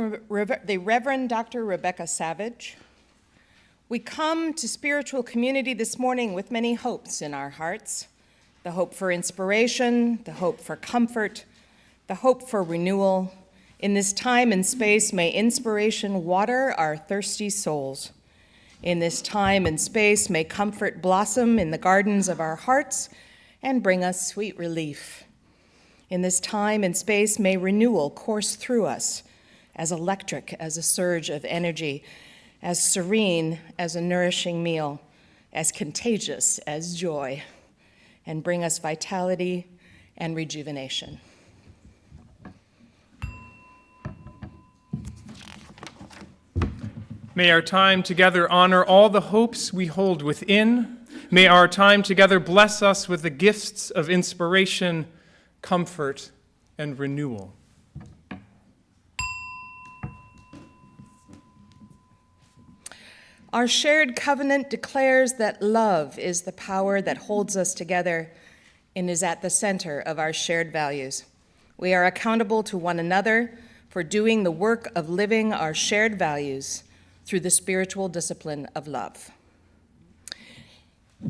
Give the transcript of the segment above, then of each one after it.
the Reverend Dr. Rebecca Savage. We come to spiritual community this morning with many hopes in our hearts. The hope for inspiration, the hope for comfort, the hope for renewal. In this time and space, may inspiration water our thirsty souls. In this time and space, may comfort blossom in the gardens of our hearts and bring us sweet relief. In this time and space, may renewal course through us as electric as a surge of energy, as serene as a nourishing meal, as contagious as joy, and bring us vitality and rejuvenation. May our time together honor all the hopes we hold within. May our time together bless us with the gifts of inspiration, comfort, and renewal. Our shared covenant declares that love is the power that holds us together and is at the center of our shared values. We are accountable to one another for doing the work of living our shared values through the spiritual discipline of love.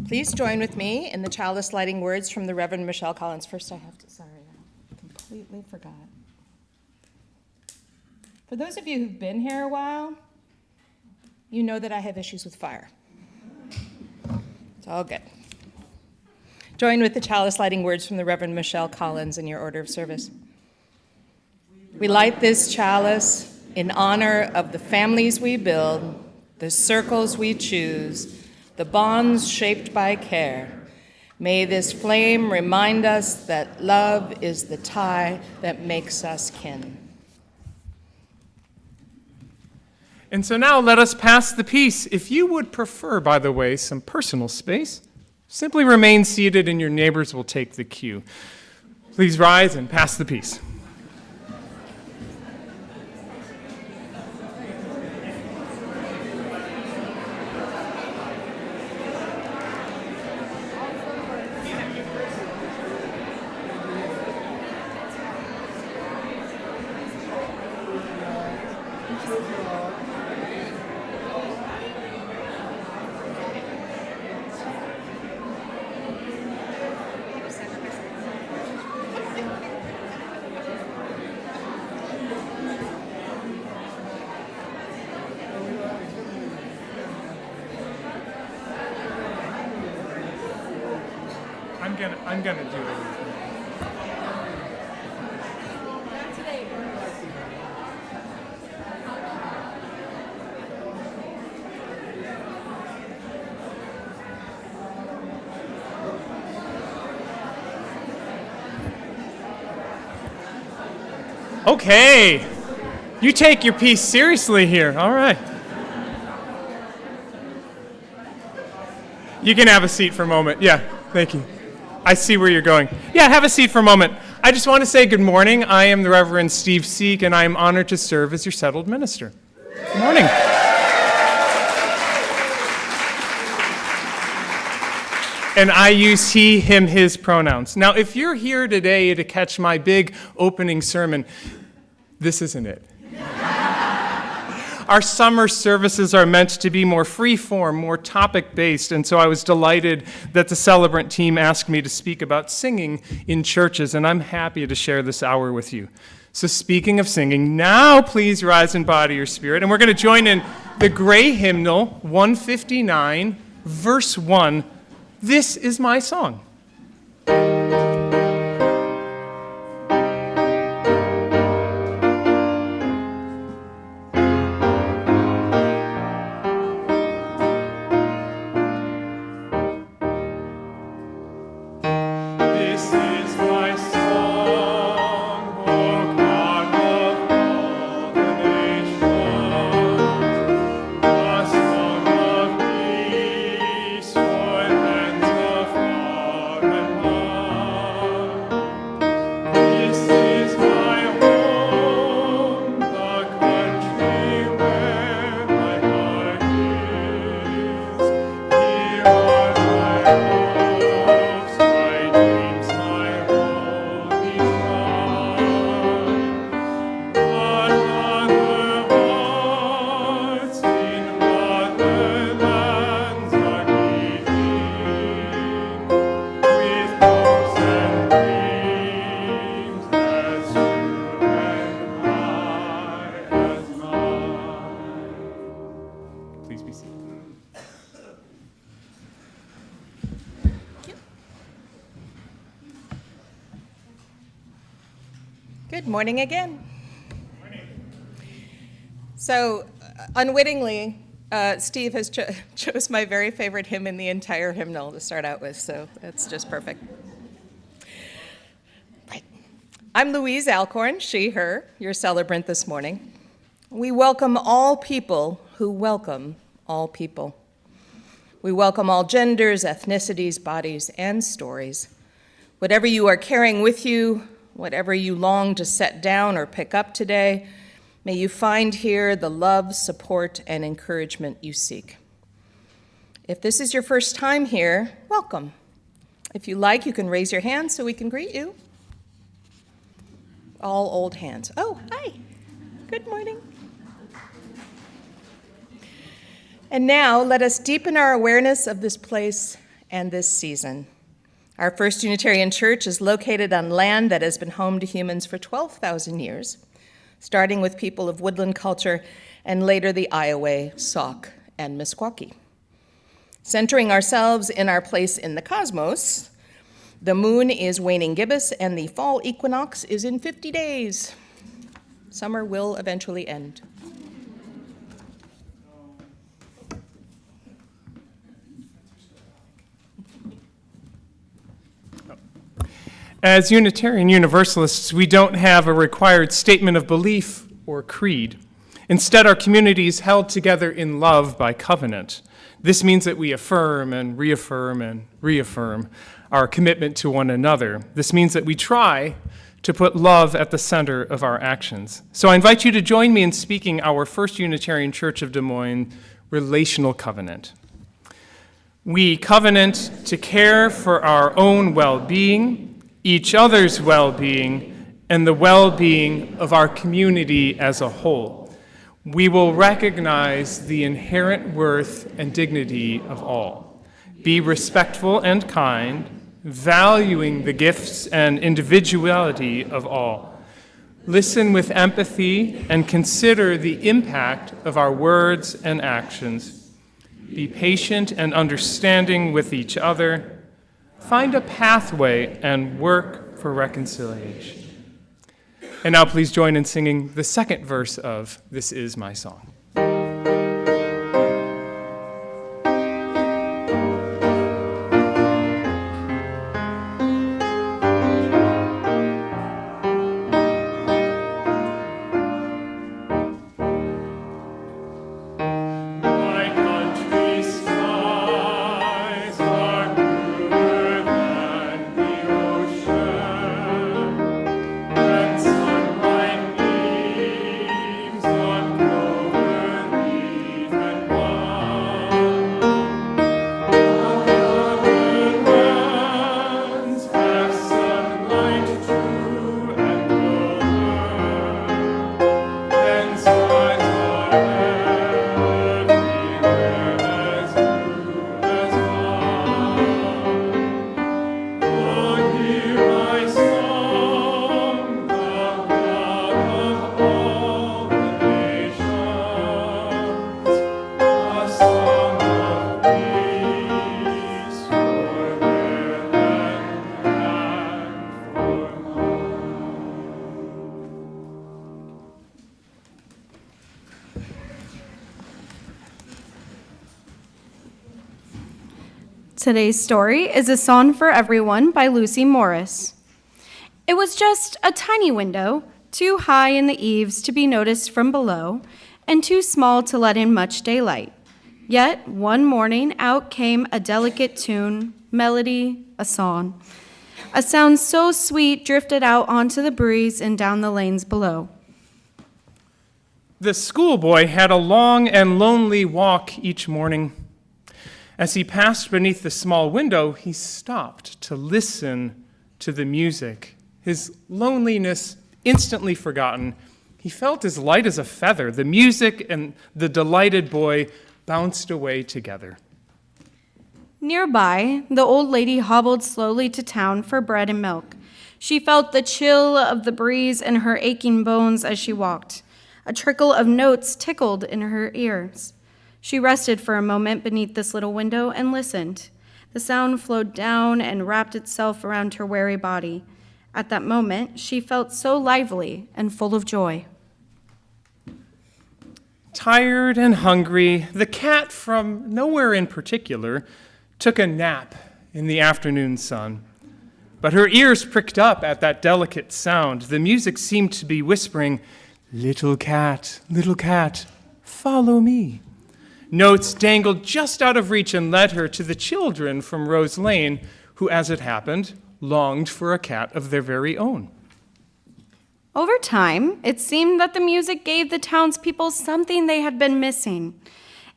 Please join with me in the chalice lighting words from the Reverend Michelle Collins. First, I completely forgot. For those of you who've been here a while, you know that I have issues with fire. It's all good. Join with the chalice lighting words from the Reverend Michelle Collins in your order of service. We light this chalice in honor of the families we build, the circles we choose, the bonds shaped by care. May this flame remind us that love is the tie that makes us kin. And so now let us pass the peace. If you would prefer, by the way, some personal space, simply remain seated and your neighbors will take the cue. Please rise and pass the peace. I'm gonna do it. Okay, you take your piece seriously here. All right. You can have a seat for a moment. Yeah, thank you. I see where you're going. Yeah, have a seat for a moment. I just want to say good morning. I am the Reverend Steve Sieck, and I am honored to serve as your settled minister. Good morning. And I use he, him, his pronouns. Now, if you're here today to catch my big opening sermon, this isn't it. Our summer services are meant to be more free-form, more topic-based, and so I was delighted that the celebrant team asked me to speak about singing in churches, and I'm happy to share this hour with you. So speaking of singing, now please rise in body or spirit, and we're going to join in the gray hymnal, 159, verse 1, This Is My Song. Good morning again. So, unwittingly, Steve has chose my very favorite hymn in the entire hymnal to start out with, so that's just perfect. Right. I'm Louise Alcorn, she, her, your celebrant this morning. We welcome all people who welcome all people. We welcome all genders, ethnicities, bodies, and stories. Whatever you are carrying with you, whatever you long to set down or pick up today, may you find here the love, support, and encouragement you seek. If this is your first time here, welcome. If you like, you can raise your hand so we can greet you. All old hands. Oh, hi. Good morning. And now, let us deepen our awareness of this place and this season. Our First Unitarian Church is located on land that has been home to humans for 12,000 years, starting with people of woodland culture and later the Iowa, Sauk, and Meskwaki. Centering ourselves in our place in the cosmos, the moon is waning gibbous and the fall equinox is in 50 days. Summer will eventually end. As Unitarian Universalists, we don't have a required statement of belief or creed. Instead, our community is held together in love by covenant. This means that we affirm and reaffirm our commitment to one another. This means that we try to put love at the center of our actions. So I invite you to join me in speaking our First Unitarian Church of Des Moines relational covenant. We covenant to care for our own well-being, each other's well-being, and the well-being of our community as a whole. We will recognize the inherent worth and dignity of all. Be respectful and kind, valuing the gifts and individuality of all. Listen with empathy and consider the impact of our words and actions. Be patient and understanding with each other. Find a pathway and work for reconciliation. And now please join in singing the second verse of This Is My Song. Today's story is A Song for Everyone by Lucy Morris. It was just a tiny window, too high in the eaves to be noticed from below, and too small to let in much daylight. Yet one morning out came a delicate tune, melody, a song. A sound so sweet drifted out onto the breeze and down the lanes below. The schoolboy had a long and lonely walk each morning. As he passed beneath the small window, he stopped to listen to the music. His loneliness instantly forgotten, he felt as light as a feather. The music and the delighted boy bounced away together. Nearby, the old lady hobbled slowly to town for bread and milk. She felt the chill of the breeze in her aching bones as she walked. A trickle of notes tickled in her ears. She rested for a moment beneath this little window and listened. The sound flowed down and wrapped itself around her weary body. At that moment, she felt so lively and full of joy. Tired and hungry, the cat, from nowhere in particular, took a nap in the afternoon sun. But her ears pricked up at that delicate sound. The music seemed to be whispering, little cat, follow me." Notes dangled just out of reach and led her to the children from Rose Lane, who, as it happened, longed for a cat of their very own. Over time, it seemed that the music gave the townspeople something they had been missing.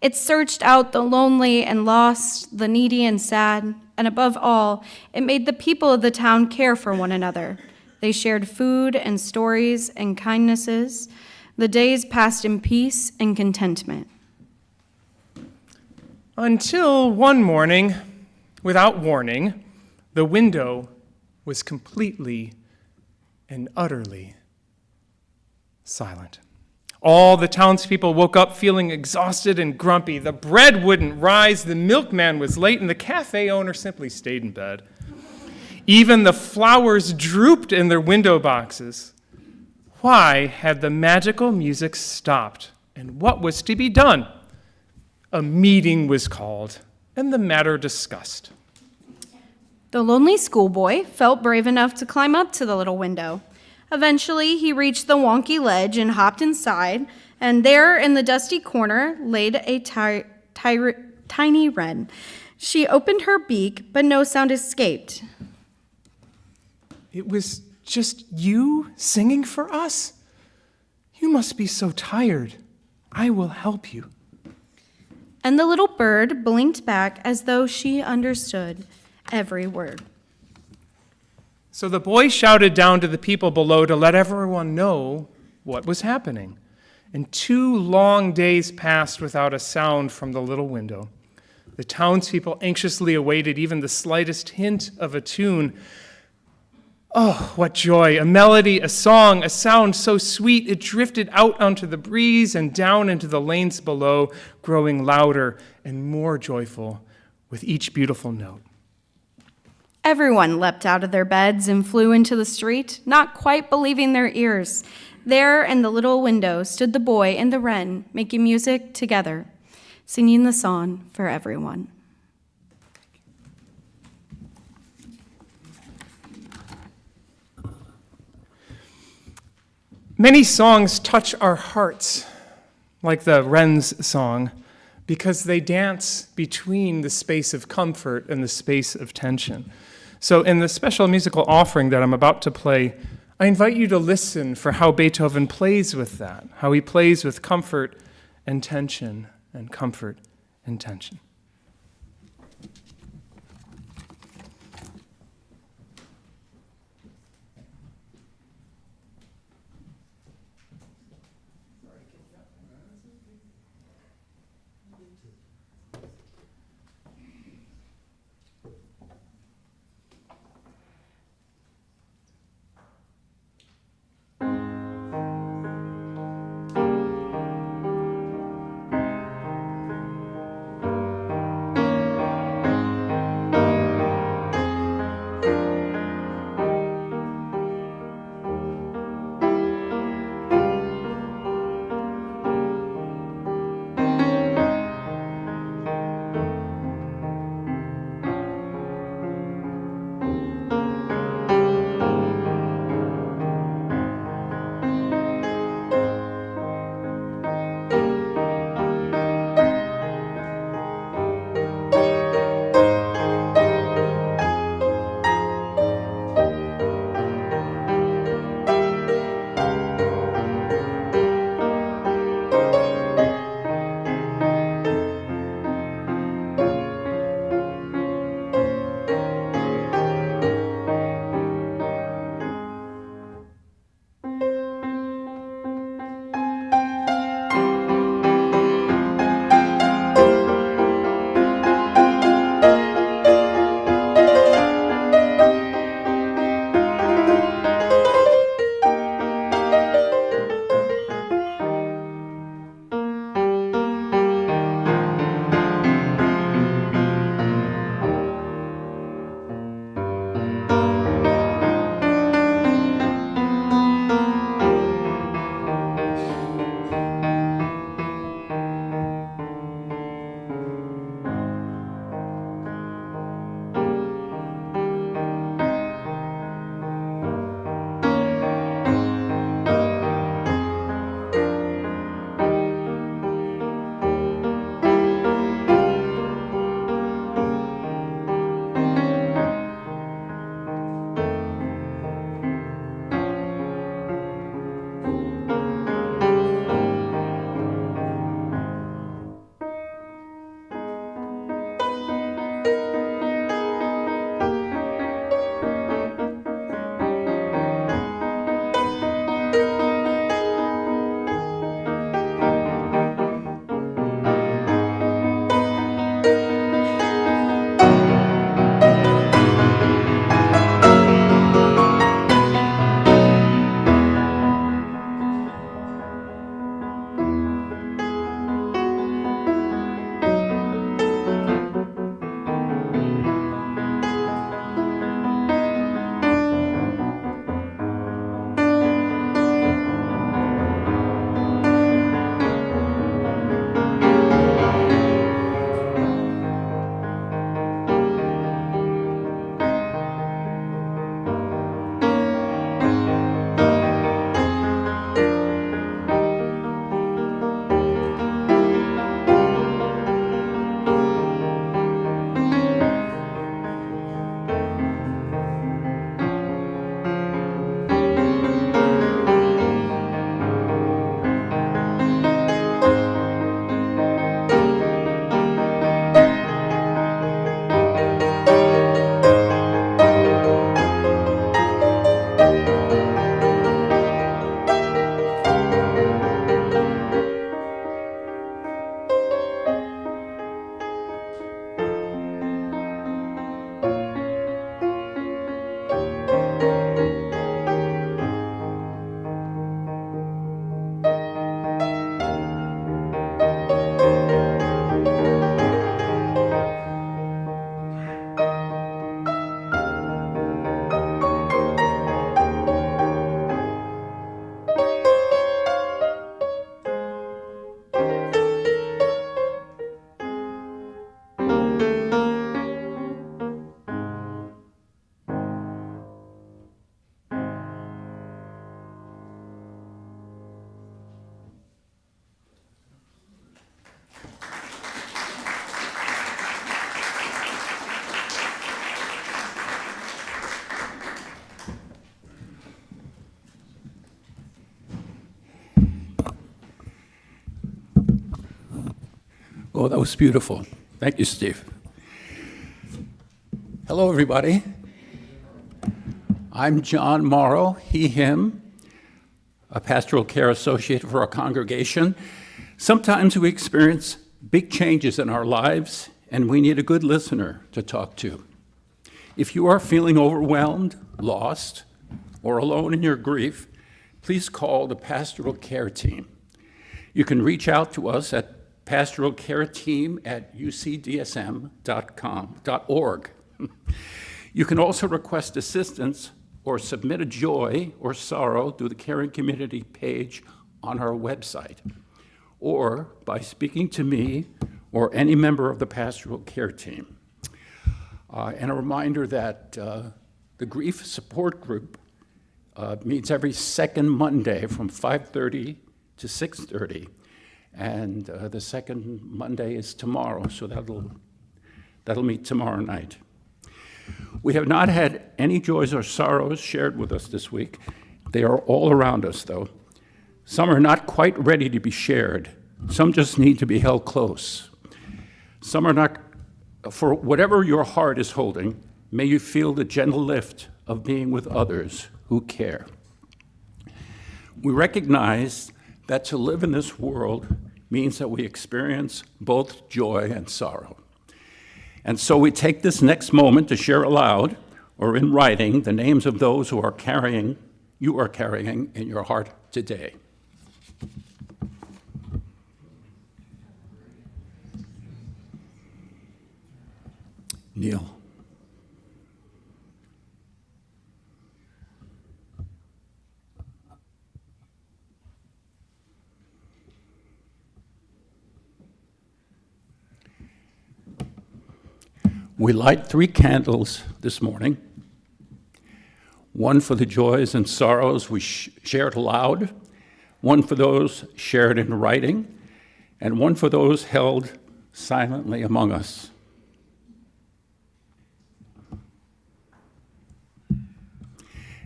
It searched out the lonely and lost, the needy and sad, and above all, it made the people of the town care for one another. They shared food and stories and kindnesses. The days passed in peace and contentment. Until one morning, without warning, the window was completely and utterly silent. All the townspeople woke up feeling exhausted and grumpy. The bread wouldn't rise, the milkman was late, and the cafe owner simply stayed in bed. Even the flowers drooped in their window boxes. Why had the magical music stopped? And what was to be done? A meeting was called, and the matter discussed. The lonely schoolboy felt brave enough to climb up to the little window. Eventually, he reached the wonky ledge and hopped inside, and there in the dusty corner laid a tiny wren. She opened her beak, but no sound escaped. It was just you singing for us? You must be so tired. I will help you. And the little bird blinked back as though she understood every word. So the boy shouted down to the people below to let everyone know what was happening. And 2 long days passed without a sound from the little window. The townspeople anxiously awaited even the slightest hint of a tune. Oh, what joy! A melody, a song, a sound so sweet it drifted out onto the breeze and down into the lanes below, growing louder and more joyful with each beautiful note. Everyone leapt out of their beds and flew into the street, not quite believing their ears. There in the little window stood the boy and the wren, making music together, singing the song for everyone. Many songs touch our hearts, like the wren's song, because they dance between the space of comfort and the space of tension. So in the special musical offering that I'm about to play, I invite you to listen for how Beethoven plays with that, how he plays with comfort and tension and comfort and tension. Oh, that was beautiful. Thank you, Steve. Hello, everybody. I'm John Morrow, he, him, a pastoral care associate for our congregation. Sometimes we experience big changes in our lives, and we need a good listener to talk to. If you are feeling overwhelmed, lost, or alone in your grief, please call the pastoral care team. You can reach out to us at pastoralcareteam@ucdsm.org. You can also request assistance or submit a joy or sorrow through the Caring Community page on our website, or by speaking to me or any member of the pastoral care team. And a reminder that the Grief Support Group meets every second Monday from 5:30 to 6:30. And the second Monday is tomorrow, so that'll meet tomorrow night. We have not had any joys or sorrows shared with us this week. They are all around us, though. Some are not quite ready to be shared. Some just need to be held close. Some are not, for whatever your heart is holding, may you feel the gentle lift of being with others who care. We recognize that to live in this world means that we experience both joy and sorrow. And so we take this next moment to share aloud or in writing the names of those who you are carrying in your heart today. Neil. We light 3 candles this morning, one for the joys and sorrows we shared aloud, one for those shared in writing, and one for those held silently among us.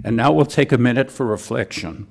And now we'll take a minute for reflection.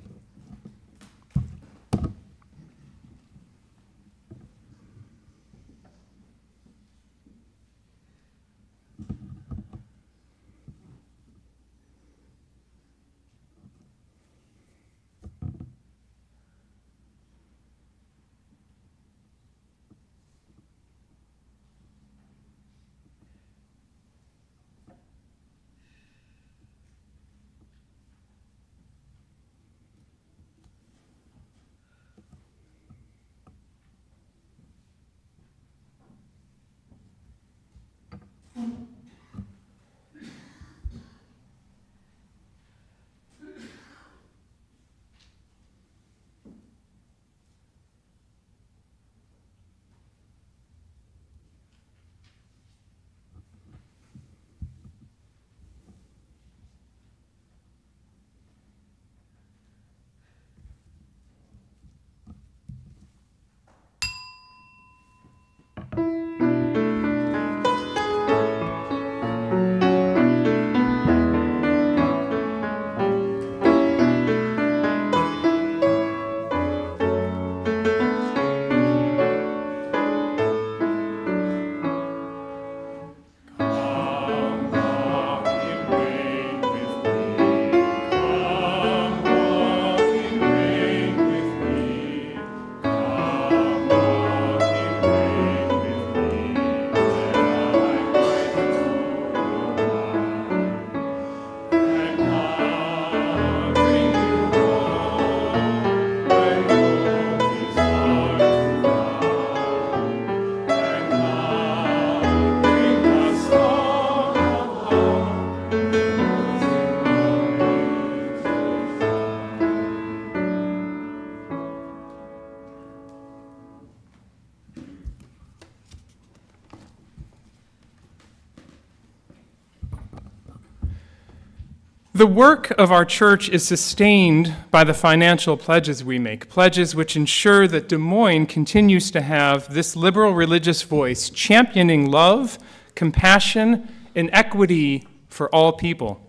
The work of our church is sustained by the financial pledges we make, pledges which ensure that Des Moines continues to have this liberal religious voice championing love, compassion, and equity for all people.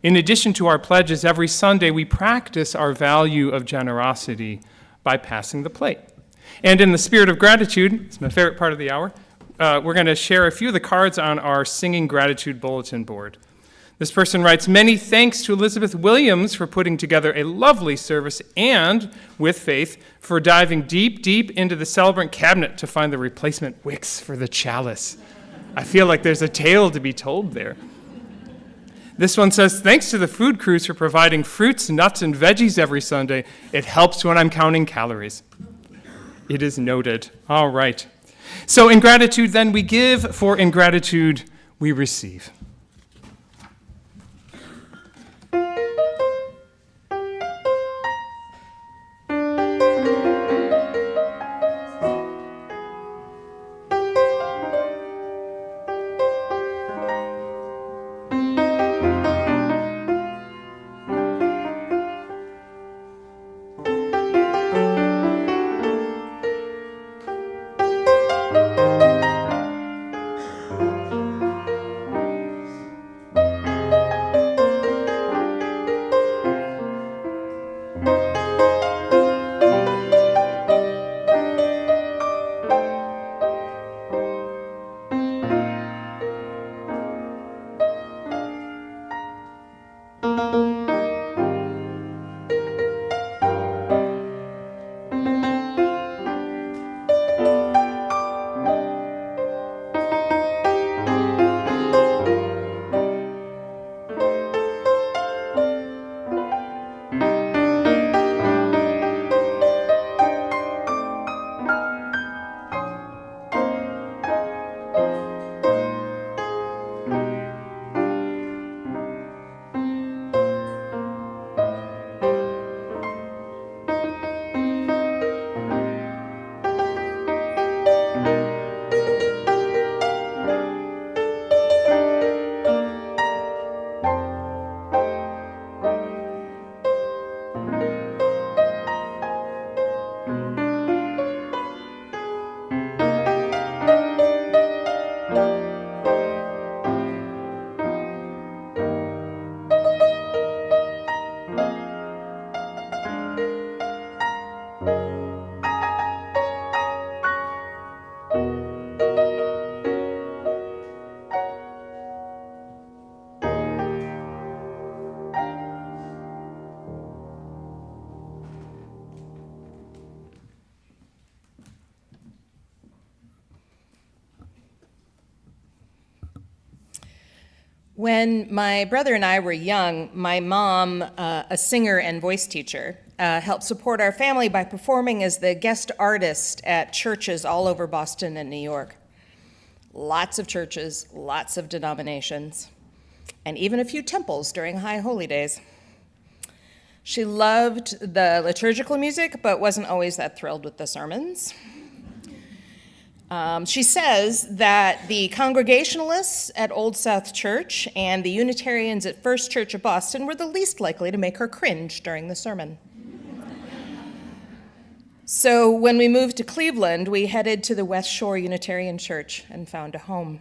In addition to our pledges, every Sunday we practice our value of generosity by passing the plate. And in the spirit of gratitude, it's my favorite part of the hour, we're going to share a few of the cards on our Singing Gratitude bulletin board. This person writes, many thanks to Elizabeth Williams for putting together a lovely service and, with faith, for diving deep, deep into the celebrant cabinet to find the replacement wicks for the chalice. I feel like there's a tale to be told there. This one says, thanks to the food crews for providing fruits, nuts, and veggies every Sunday. It helps when I'm counting calories. It is noted. All right. So in gratitude, then, we give, for in gratitude, we receive. When my brother and I were young, my mom, a singer and voice teacher, helped support our family by performing as the guest artist at churches all over Boston and New York. Lots of churches, lots of denominations, and even a few temples during high holy days. She loved the liturgical music, but wasn't always that thrilled with the sermons. She says that the Congregationalists at Old South Church and the Unitarians at First Church of Boston were the least likely to make her cringe during the sermon. So when we moved to Cleveland, we headed to the West Shore Unitarian Church and found a home.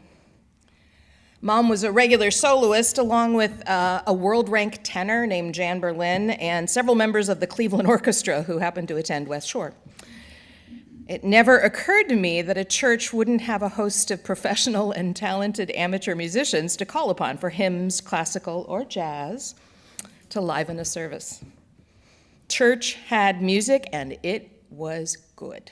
Mom was a regular soloist along with a world-ranked tenor named Jan Berlin and several members of the Cleveland Orchestra who happened to attend West Shore. It never occurred to me that a church wouldn't have a host of professional and talented amateur musicians to call upon for hymns, classical or jazz, to liven a service. Church had music, and it was good.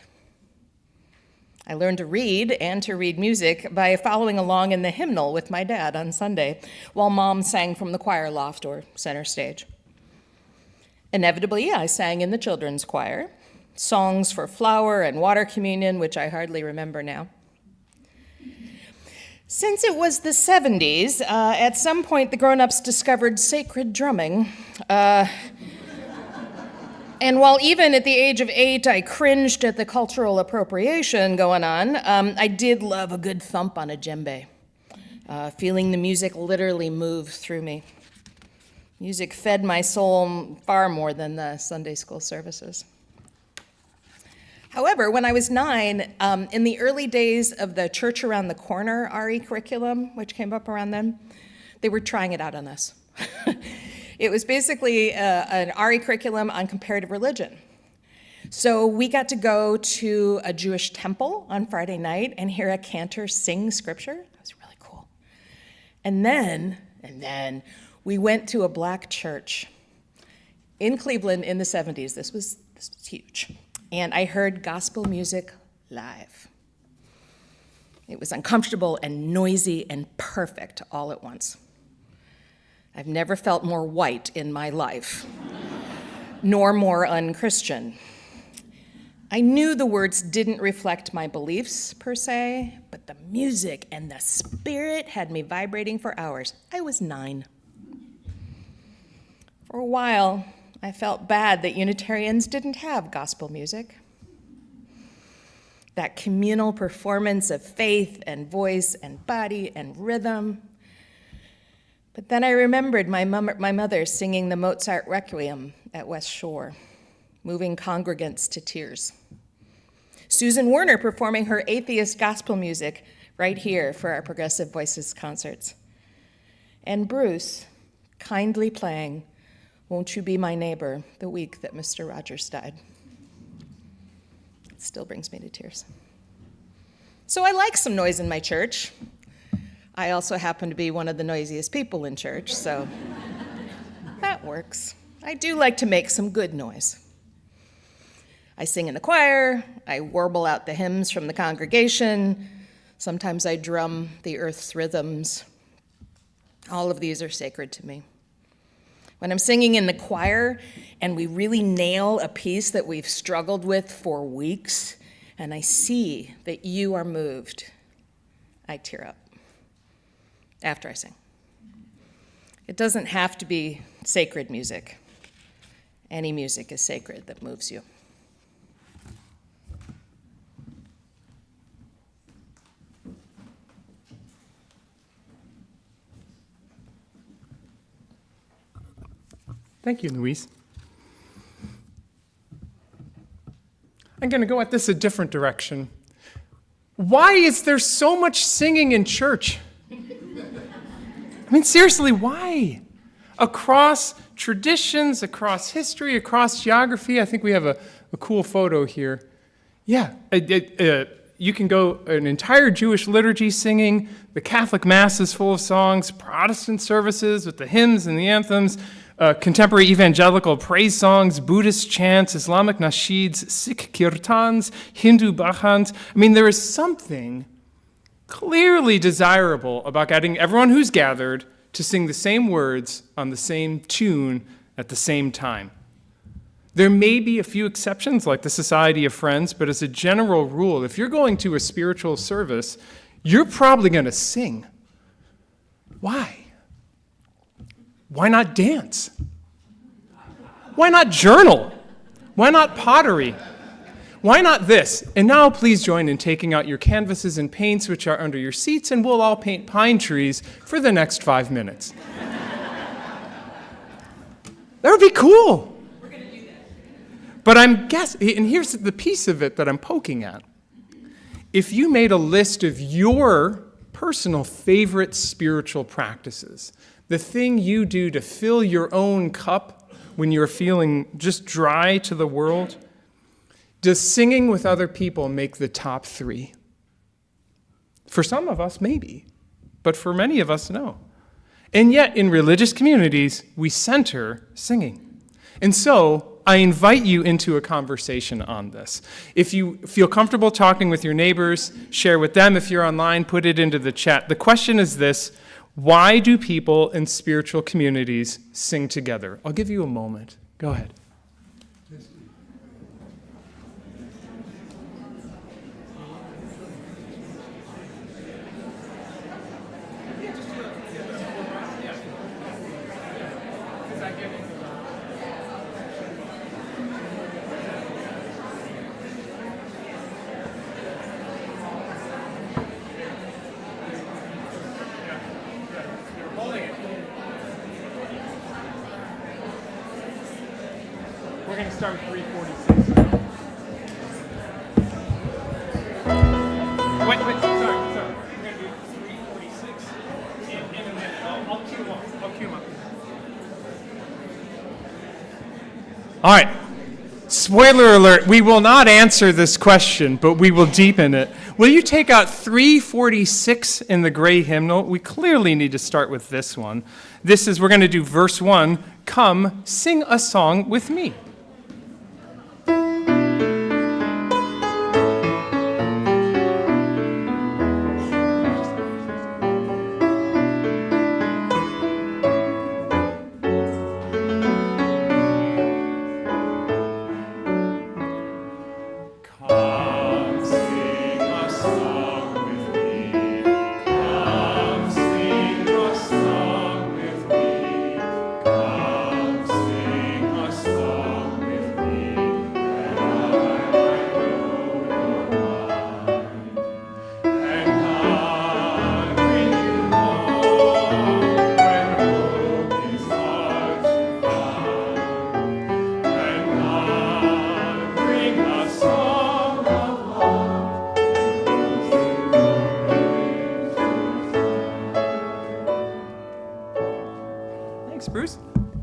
I learned to read and to read music by following along in the hymnal with my dad on Sunday, while Mom sang from the choir loft or center stage. Inevitably, I sang in the children's choir, songs for flower and water communion, which I hardly remember now. Since it was the 70s, at some point the grown-ups discovered sacred drumming. And while even at the age of 8 I cringed at the cultural appropriation going on, I did love a good thump on a djembe, feeling the music literally move through me. Music fed my soul far more than the Sunday school services. However, when I was 9, in the early days of the Church Around the Corner RE curriculum, which came up around then, they were trying it out on us. It was basically an RE curriculum on comparative religion. So we got to go to a Jewish temple on Friday night and hear a cantor sing scripture. It was really cool. And then we went to a black church in Cleveland in the 70s. This was huge. And I heard gospel music live. It was uncomfortable and noisy and perfect all at once. I've never felt more white in my life, nor more unchristian. I knew the words didn't reflect my beliefs per se, but the music and the spirit had me vibrating for hours. I was 9. For a while, I felt bad that Unitarians didn't have gospel music. That communal performance of faith and voice and body and rhythm. But then I remembered my mother singing the Mozart Requiem at West Shore, moving congregants to tears. Susan Werner performing her atheist gospel music right here for our Progressive Voices concerts. And Bruce kindly playing Won't You Be My Neighbor the week that Mr. Rogers died. It still brings me to tears. So I like some noise in my church. I also happen to be one of the noisiest people in church, so that works. I do like to make some good noise. I sing in the choir, I warble out the hymns from the congregation, sometimes I drum the earth's rhythms. All of these are sacred to me. When I'm singing in the choir and we really nail a piece that we've struggled with for weeks, and I see that you are moved, I tear up after I sing. It doesn't have to be sacred music. Any music is sacred that moves you. Thank you, Louise. I'm going to go at this a different direction. Why is there so much singing in church? I mean, seriously, why? Across traditions, across history, across geography. I think we have a cool photo here. Yeah, you can go an entire Jewish liturgy singing. The Catholic Mass is full of songs. Protestant services with the hymns and the anthems. Contemporary evangelical praise songs, Buddhist chants, Islamic nasheeds, Sikh kirtans, Hindu bhajans. I mean, there is something clearly desirable about getting everyone who's gathered to sing the same words on the same tune at the same time. There may be a few exceptions, like the Society of Friends, but as a general rule, if you're going to a spiritual service, you're probably going to sing. Why? Why not dance? Why not journal? Why not pottery? Why not this? And now please join in taking out your canvases and paints which are under your seats, and we'll all paint pine trees for the next 5 minutes. That would be cool. We're going to do that. But I'm guessing, and here's the piece of it that I'm poking at. If you made a list of your personal favorite spiritual practices, the thing you do to fill your own cup when you're feeling just dry to the world, does singing with other people make the top 3? For some of us, maybe, but for many of us, no. And yet, in religious communities, we center singing. And so, I invite you into a conversation on this. If you feel comfortable talking with your neighbors, share with them. If you're online, put it into the chat. The question is this: why do people in spiritual communities sing together? I'll give you a moment. Go ahead. We're going to start with 346. Wait, sorry. We're going to do 346 in a minute. I'll cue them up. All right. Spoiler alert, we will not answer this question, but we will deepen it. Will you take out 346 in the gray hymnal? We clearly need to start with this one. We're going to do verse 1, come, sing a song with me.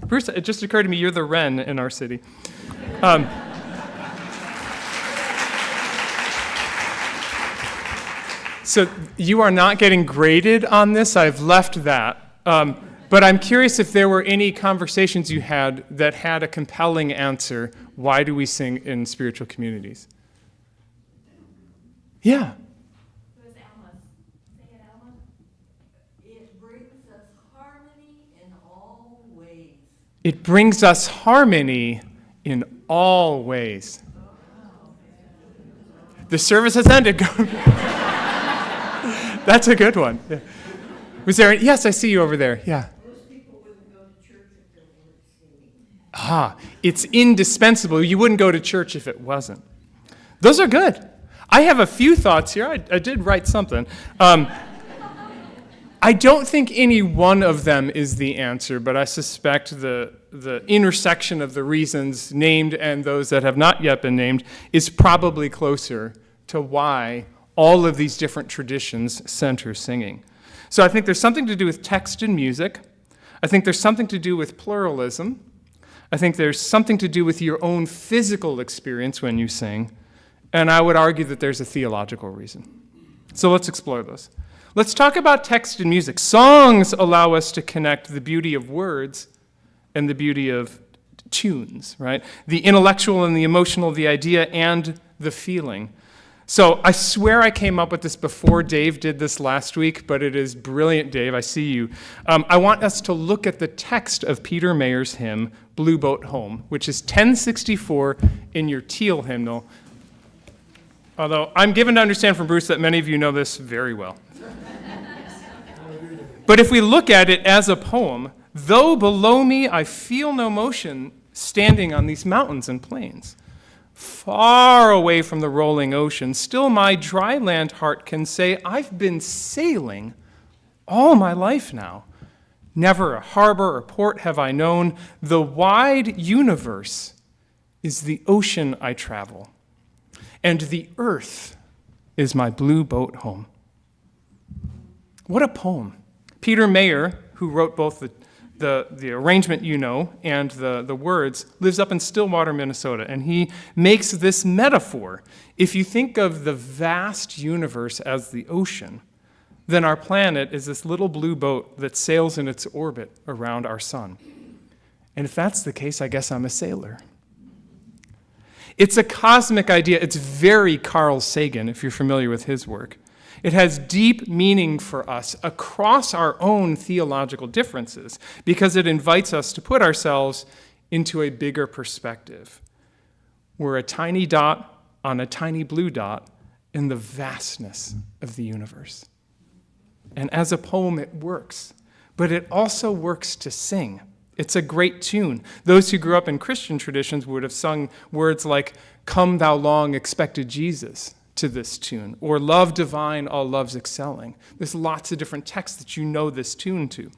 Bruce, it just occurred to me you're the wren in our city. So you are not getting graded on this. I've left that. But I'm curious if there were any conversations you had that had a compelling answer. Why do we sing in spiritual communities? Yeah. It brings us harmony in all ways. The service has ended. That's a good one. Yeah. Was there? Yes, I see you over there. Yeah. Most people wouldn't go to church if there weren't singing. It's indispensable. You wouldn't go to church if it wasn't. Those are good. I have a few thoughts here. I did write something. I don't think any one of them is the answer, but I suspect the intersection of the reasons named and those that have not yet been named is probably closer to why all of these different traditions center singing. So I think there's something to do with text and music. I think there's something to do with pluralism. I think there's something to do with your own physical experience when you sing. And I would argue that there's a theological reason. So let's explore those. Let's talk about text and music. Songs allow us to connect the beauty of words and the beauty of tunes, right? The intellectual and the emotional, the idea and the feeling. So I swear I came up with this before Dave did this last week, but it is brilliant, Dave. I see you. I want us to look at the text of Peter Mayer's hymn, Blue Boat Home, which is 1064 in your teal hymnal. Although I'm given to understand from Bruce that many of you know this very well. But if we look at it as a poem, though below me I feel no motion standing on these mountains and plains, far away from the rolling ocean, still my dry land heart can say, I've been sailing all my life now. Never a harbor or port have I known. The wide universe is the ocean I travel, and the earth is my blue boat home. What a poem. Peter Mayer, who wrote both the arrangement you know and the words, lives up in Stillwater, Minnesota, and he makes this metaphor. If you think of the vast universe as the ocean, then our planet is this little blue boat that sails in its orbit around our sun. And if that's the case, I guess I'm a sailor. It's a cosmic idea. It's very Carl Sagan, if you're familiar with his work. It has deep meaning for us across our own theological differences because it invites us to put ourselves into a bigger perspective. We're a tiny dot on a tiny blue dot in the vastness of the universe. And as a poem, it works, but it also works to sing. It's a great tune. Those who grew up in Christian traditions would have sung words like, "Come thou long expected Jesus," to this tune, or "Love divine, all loves excelling." There's lots of different texts that you know this tune to.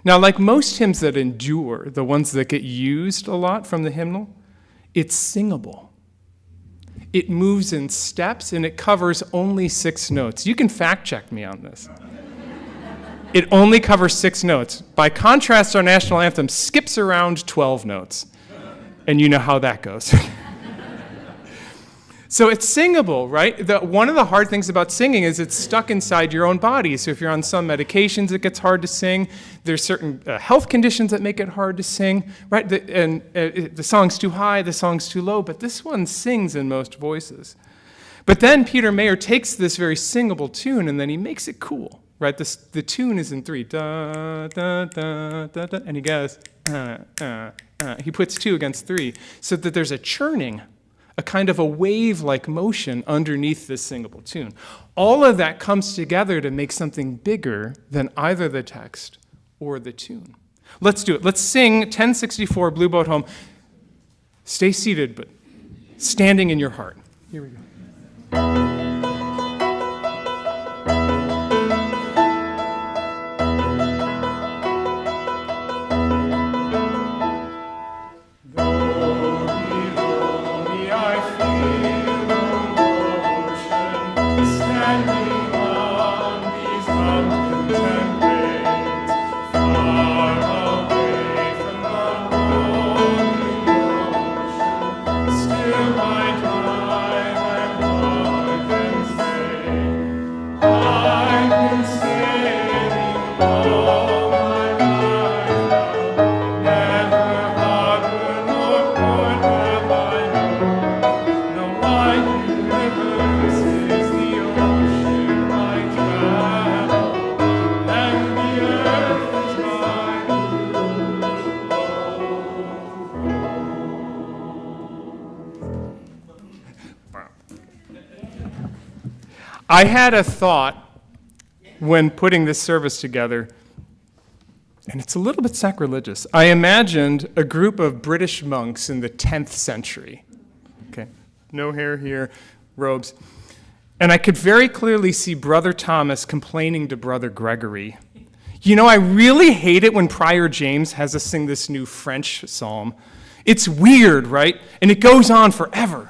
Now, like most hymns that endure, the ones that get used a lot from the hymnal, it's singable. It moves in steps, and it covers only 6 notes. You can fact check me on this. It only covers 6 notes. By contrast, our national anthem skips around 12 notes, and you know how that goes. So it's singable, right? One of the hard things about singing is it's stuck inside your own body. So if you're on some medications, it gets hard to sing. There's certain health conditions that make it hard to sing, right? The song's too high, the song's too low, but this one sings in most voices. But then Peter Mayer takes this very singable tune and then he makes it cool, right? The tune is in 3, da, da, da, da, da, and he goes, he puts 2 against 3, so that there's a churning, a kind of a wave-like motion underneath this singable tune. All of that comes together to make something bigger than either the text or the tune. Let's do it. Let's sing 1064 Blue Boat Home. Stay seated, but standing in your heart. Here we go. I had a thought when putting this service together, and it's a little bit sacrilegious. I imagined a group of British monks in the 10th century. Okay, no hair here, robes. And I could very clearly see Brother Thomas complaining to Brother Gregory, you know, I really hate it when Prior James has us sing this new French psalm. It's weird, right? And it goes on forever.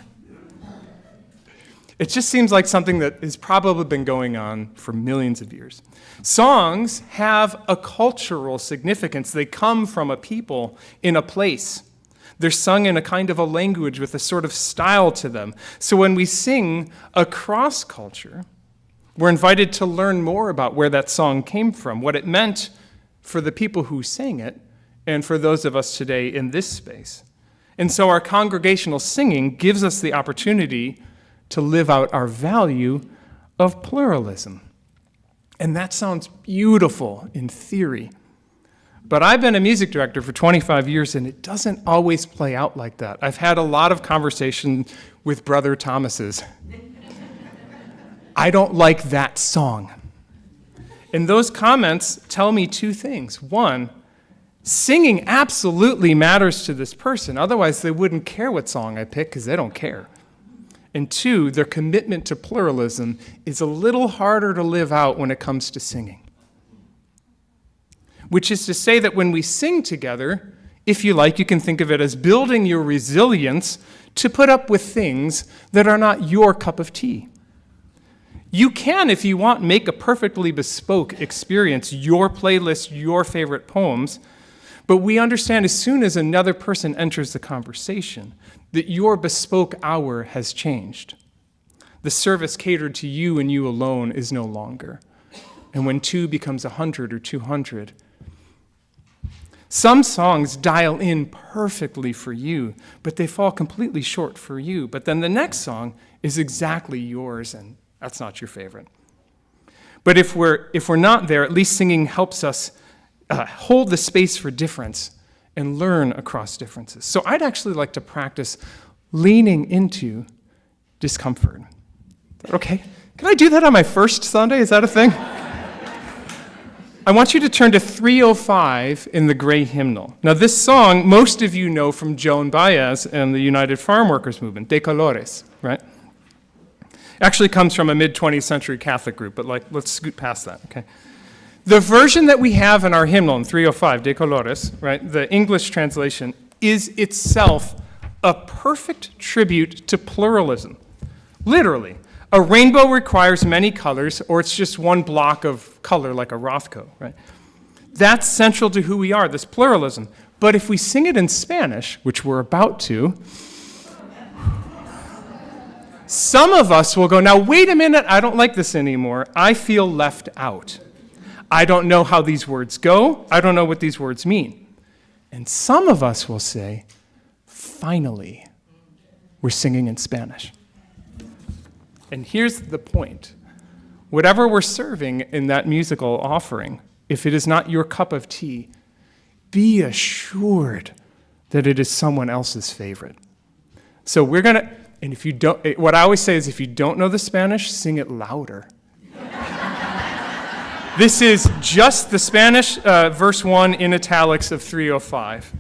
It just seems like something that has probably been going on for millions of years. Songs have a cultural significance. They come from a people in a place. They're sung in a kind of a language with a sort of style to them. So when we sing across culture, we're invited to learn more about where that song came from, what it meant for the people who sang it, and for those of us today in this space. And so our congregational singing gives us the opportunity to live out our value of pluralism. And that sounds beautiful in theory. But I've been a music director for 25 years, and it doesn't always play out like that. I've had a lot of conversation with Brother Thomases. I don't like that song. And those comments tell me two things. One, singing absolutely matters to this person. Otherwise, they wouldn't care what song I pick because they don't care. And two, their commitment to pluralism is a little harder to live out when it comes to singing. Which is to say that when we sing together, if you like, you can think of it as building your resilience to put up with things that are not your cup of tea. You can, if you want, make a perfectly bespoke experience, your playlist, your favorite poems, but we understand as soon as another person enters the conversation that your bespoke hour has changed. The service catered to you and you alone is no longer. And when 2 becomes 100 or 200, some songs dial in perfectly for you, but they fall completely short for you. But then the next song is exactly yours, and that's not your favorite. But if we're not there, at least singing helps us hold the space for difference and learn across differences. So I'd actually like to practice leaning into discomfort. Okay? Can I do that on my first Sunday? Is that a thing? I want you to turn to 305 in the Gray Hymnal. Now, this song, most of you know from Joan Baez and the United Farm Workers Movement, De Colores, right? Actually comes from a mid-20th century Catholic group, but let's scoot past that, okay? The version that we have in our hymnal in 305, De Colores, right, the English translation, is itself a perfect tribute to pluralism. Literally, a rainbow requires many colors, or it's just one block of color like a Rothko, right? That's central to who we are, this pluralism. But if we sing it in Spanish, which we're about to, Some of us will go, now wait a minute, I don't like this anymore. I feel left out. I don't know how these words go. I don't know what these words mean. And some of us will say, finally, we're singing in Spanish. And here's the point. Whatever we're serving in that musical offering, if it is not your cup of tea, be assured that it is someone else's favorite. So we're going to, and if you don't, what I always say is if you don't know the Spanish, sing it louder. This is just the Spanish verse 1 in italics of 305.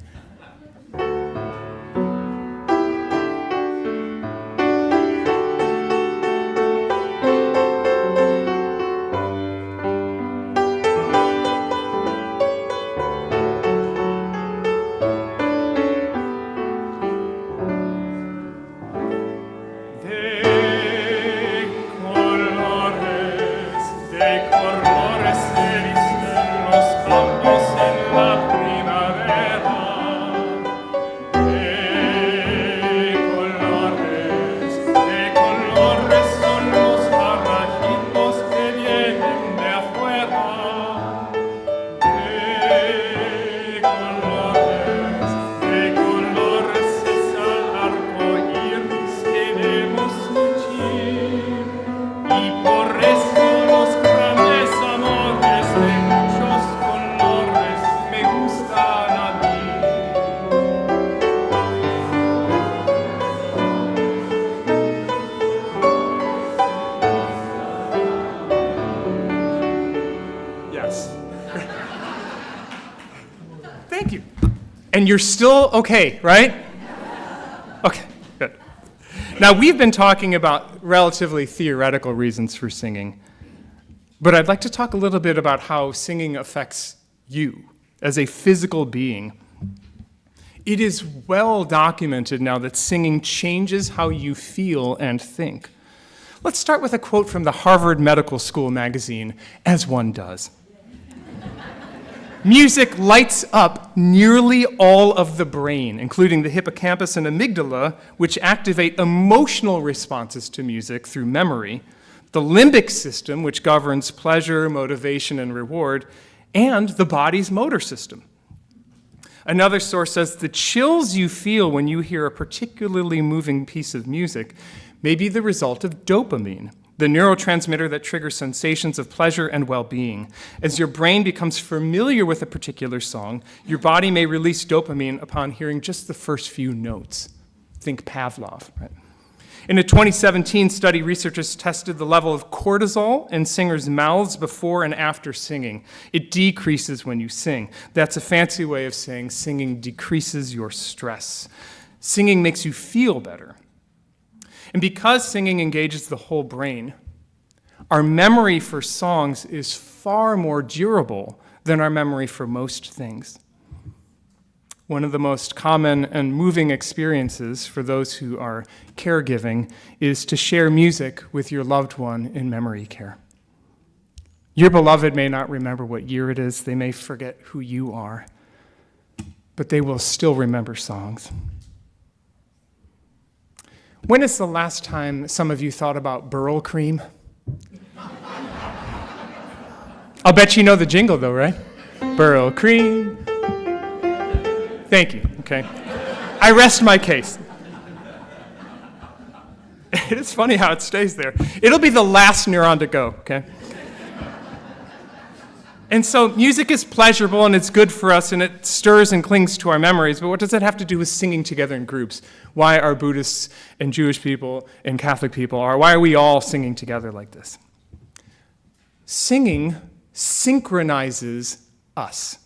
Thank you. And you're still okay, right? Okay, good. Now, we've been talking about relatively theoretical reasons for singing, but I'd like to talk a little bit about how singing affects you as a physical being. It is well documented now that singing changes how you feel and think. Let's start with a quote from the Harvard Medical School magazine, as one does. Music lights up nearly all of the brain, including the hippocampus and amygdala, which activate emotional responses to music through memory, the limbic system, which governs pleasure, motivation, and reward, and the body's motor system. Another source says the chills you feel when you hear a particularly moving piece of music may be the result of dopamine, the neurotransmitter that triggers sensations of pleasure and well-being. As your brain becomes familiar with a particular song, your body may release dopamine upon hearing just the first few notes. Think Pavlov, right? In a 2017 study, researchers tested the level of cortisol in singers' mouths before and after singing. It decreases when you sing. That's a fancy way of saying singing decreases your stress. Singing makes you feel better. And because singing engages the whole brain, our memory for songs is far more durable than our memory for most things. One of the most common and moving experiences for those who are caregiving is to share music with your loved one in memory care. Your beloved may not remember what year it is, they may forget who you are, but they will still remember songs. When is the last time some of you thought about Burl Cream? I'll bet you know the jingle though, right? Burl Cream. Thank you, okay. I rest my case. It is funny how it stays there. It'll be the last neuron to go, okay? And so music is pleasurable and it's good for us and it stirs and clings to our memories, but what does that have to do with singing together in groups? Why are Buddhists and Jewish people and Catholic people, why are we all singing together like this? Singing synchronizes us.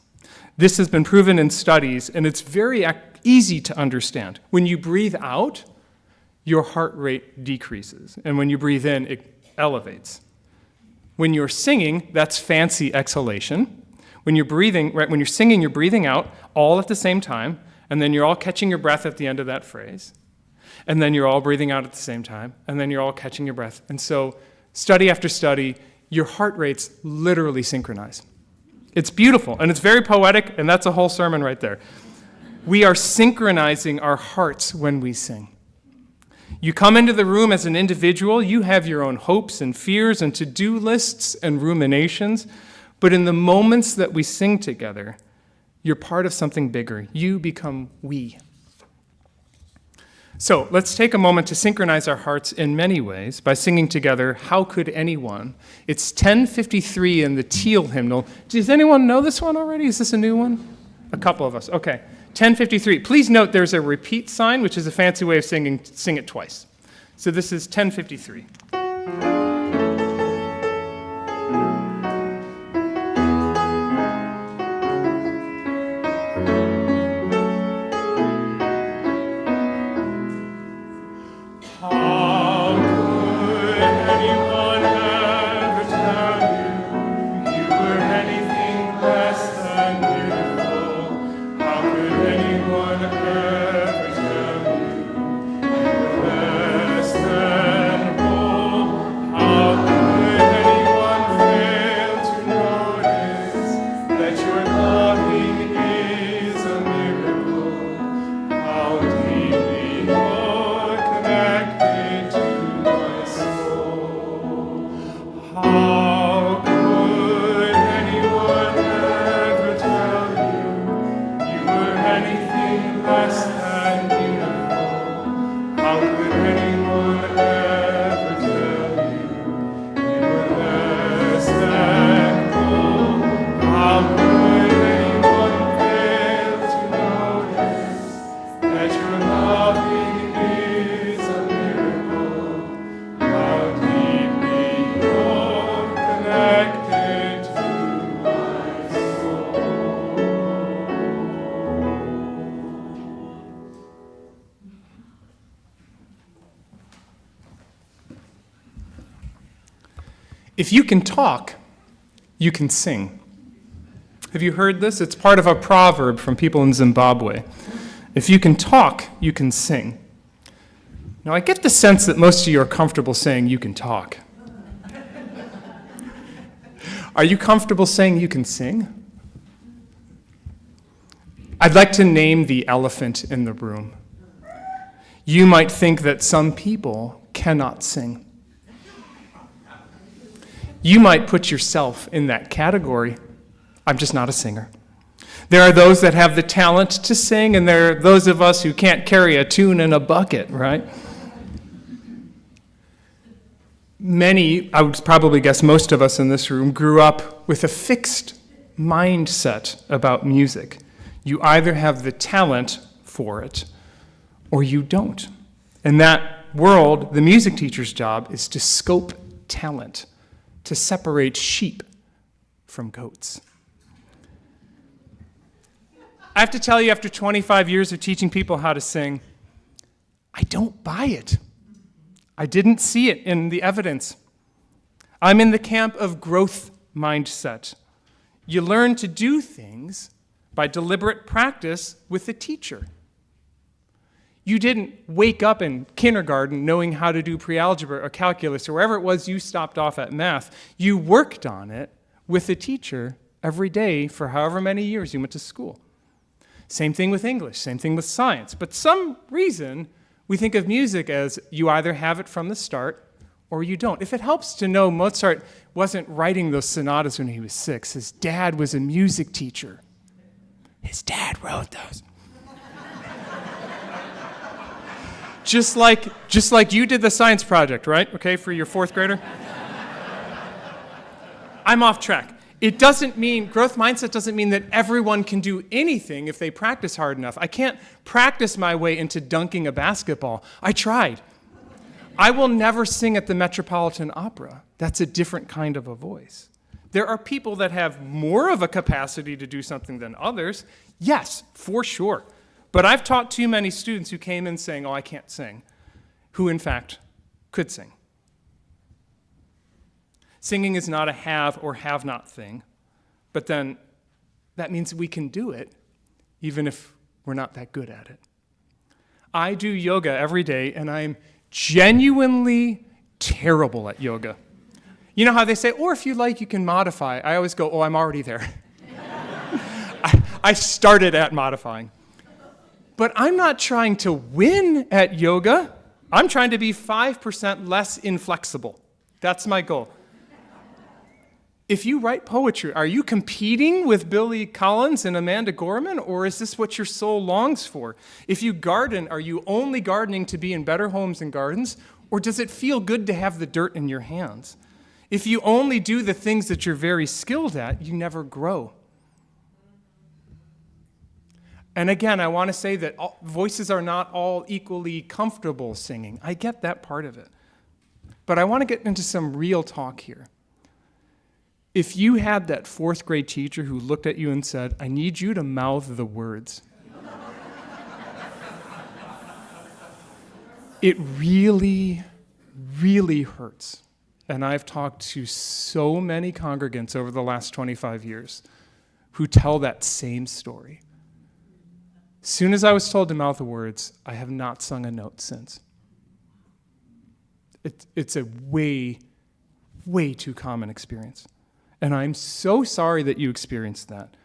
This has been proven in studies and it's very easy to understand. When you breathe out, your heart rate decreases, and when you breathe in, it elevates. When you're singing, that's fancy exhalation. When you're breathing, right, when you're singing, you're breathing out all at the same time, and then you're all catching your breath at the end of that phrase. And then you're all breathing out at the same time, and then you're all catching your breath. And so, study after study, your heart rates literally synchronize. It's beautiful, and it's very poetic, and that's a whole sermon right there. We are synchronizing our hearts when we sing. You come into the room as an individual, you have your own hopes and fears and to-do lists and ruminations, but in the moments that we sing together, you're part of something bigger. You become we. So let's take a moment to synchronize our hearts in many ways by singing together, How Could Anyone? It's 1053 in the Teal hymnal. Does anyone know this one already? Is this a new one? A couple of us. Okay. 1053. Please note there's a repeat sign, which is a fancy way of singing, sing it twice. So this is 1053. If you can talk, you can sing. Have you heard this? It's part of a proverb from people in Zimbabwe. If you can talk, you can sing. Now, I get the sense that most of you are comfortable saying you can talk. Are you comfortable saying you can sing? I'd like to name the elephant in the room. You might think that some people cannot sing. You might put yourself in that category. I'm just not a singer. There are those that have the talent to sing, and there are those of us who can't carry a tune in a bucket, right? Many, I would probably guess most of us in this room, grew up with a fixed mindset about music. You either have the talent for it, or you don't. In that world, the music teacher's job is to scope talent, to separate sheep from goats. I have to tell you, after 25 years of teaching people how to sing, I don't buy it. I didn't see it in the evidence. I'm in the camp of growth mindset. You learn to do things by deliberate practice with a teacher. You didn't wake up in kindergarten knowing how to do pre-algebra or calculus or wherever it was you stopped off at math. You worked on it with a teacher every day for however many years you went to school. Same thing with English, same thing with science. But some reason we think of music as you either have it from the start or you don't. If it helps to know, Mozart wasn't writing those sonatas when he was 6. His dad was a music teacher. His dad wrote those. Just like you did the science project, right? Okay, for your 4th grader? I'm off track. It doesn't mean, growth mindset doesn't mean that everyone can do anything if they practice hard enough. I can't practice my way into dunking a basketball. I tried. I will never sing at the Metropolitan Opera. That's a different kind of a voice. There are people that have more of a capacity to do something than others. Yes, for sure. But I've taught too many students who came in saying, oh, I can't sing, who in fact could sing. Singing is not a have or have not thing, but then that means we can do it even if we're not that good at it. I do yoga every day, and I'm genuinely terrible at yoga. You know how they say, or if you like, you can modify. I always go, oh, I'm already there. I started at modifying. But I'm not trying to win at yoga. I'm trying to be 5% less inflexible. That's my goal. If you write poetry, are you competing with Billy Collins and Amanda Gorman, or is this what your soul longs for? If you garden, are you only gardening to be in better homes and gardens, or does it feel good to have the dirt in your hands? If you only do the things that you're very skilled at, you never grow. And again, I want to say that voices are not all equally comfortable singing. I get that part of it. But I want to get into some real talk here. If you had that fourth grade teacher who looked at you and said, I need you to mouth the words, it really, really hurts. And I've talked to so many congregants over the last 25 years who tell that same story. As soon as I was told to mouth the words, I have not sung a note since. It's a way, way too common experience. And I'm so sorry that you experienced that.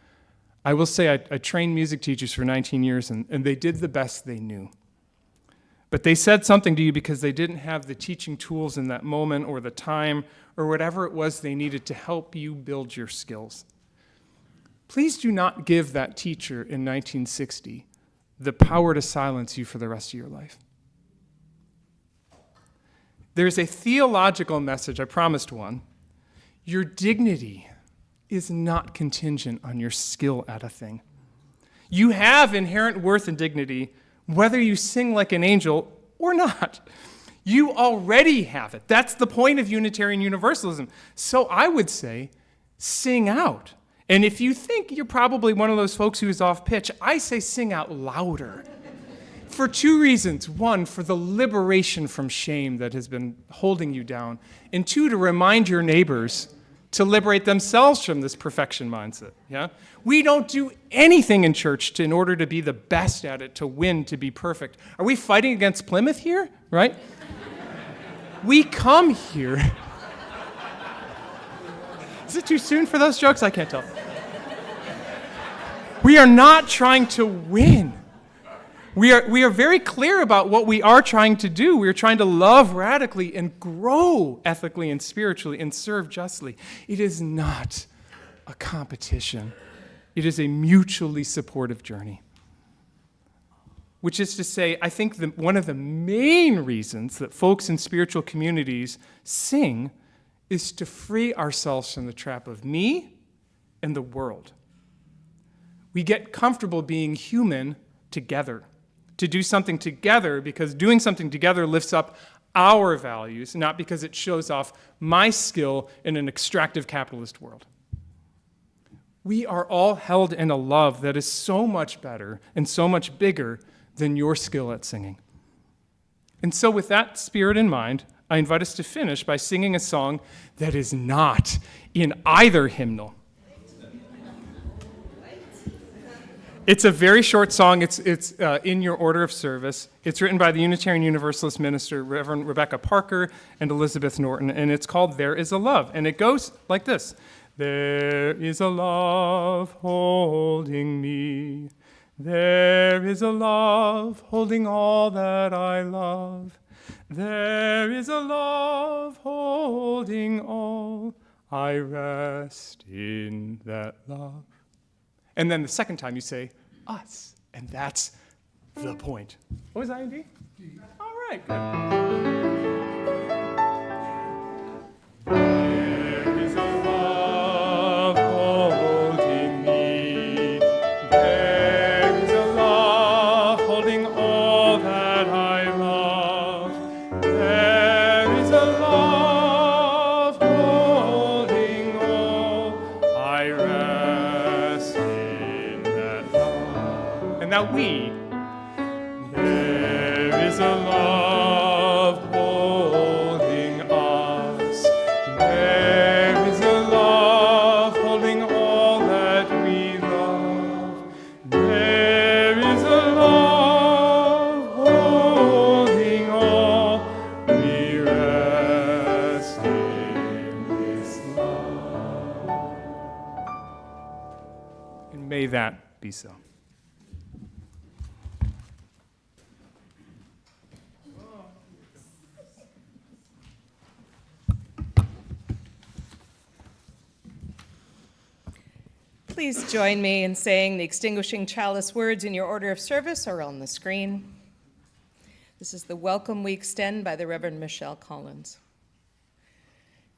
I will say I trained music teachers for 19 years, and they did the best they knew. But they said something to you because they didn't have the teaching tools in that moment or the time or whatever it was they needed to help you build your skills. Please do not give that teacher in 1960 the power to silence you for the rest of your life. There's a theological message, I promised one. Your dignity is not contingent on your skill at a thing. You have inherent worth and dignity whether you sing like an angel or not. You already have it. That's the point of Unitarian Universalism. So I would say, sing out. And if you think you're probably one of those folks who is off pitch, I say sing out louder. For two reasons. One, for the liberation from shame that has been holding you down. And two, to remind your neighbors to liberate themselves from this perfection mindset. Yeah? We don't do anything in church in order to be the best at it, to win, to be perfect. Are we fighting against Plymouth here? Right? We come here. Is it too soon for those jokes? I can't tell. We are not trying to win. We are very clear about what we are trying to do. We are trying to love radically and grow ethically and spiritually and serve justly. It is not a competition. It is a mutually supportive journey. Which is to say, I think one of the main reasons that folks in spiritual communities sing is to free ourselves from the trap of me and the world. We get comfortable being human together, to do something together because doing something together lifts up our values, not because it shows off my skill in an extractive capitalist world. We are all held in a love that is so much better and so much bigger than your skill at singing. And so with that spirit in mind, I invite us to finish by singing a song that is not in either hymnal. It's a very short song. It's in your order of service. It's written by the Unitarian Universalist minister, Reverend Rebecca Parker and Elizabeth Norton, and it's called There Is a Love. And it goes like this. There is a love holding me. There is a love holding all that I love. There is a love holding all. I rest in that love. And then the second time you say, us. And that's the point. What was I in D? D. All right, good. There is a love holding me. There is a love holding all that I love. There is a love holding all. I rest in that love. And now we. There is a love holding us. There is a love holding all that we love. There is a love holding all. We rest in this love. And may that be so. Please join me in saying the extinguishing chalice words in your order of service or on the screen. This is the welcome we extend by the Reverend Michelle Collins.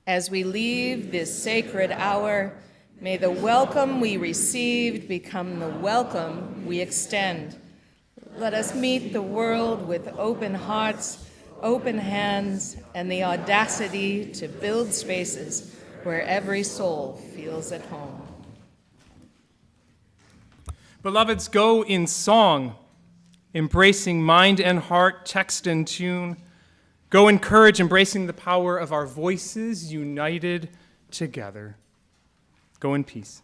As we leave this sacred hour, may the welcome we received become the welcome we extend. Let us meet the world with open hearts, open hands, and the audacity to build spaces where every soul feels at home. Beloveds, go in song, embracing mind and heart, text and tune. Go in courage, embracing the power of our voices united together. Go in peace.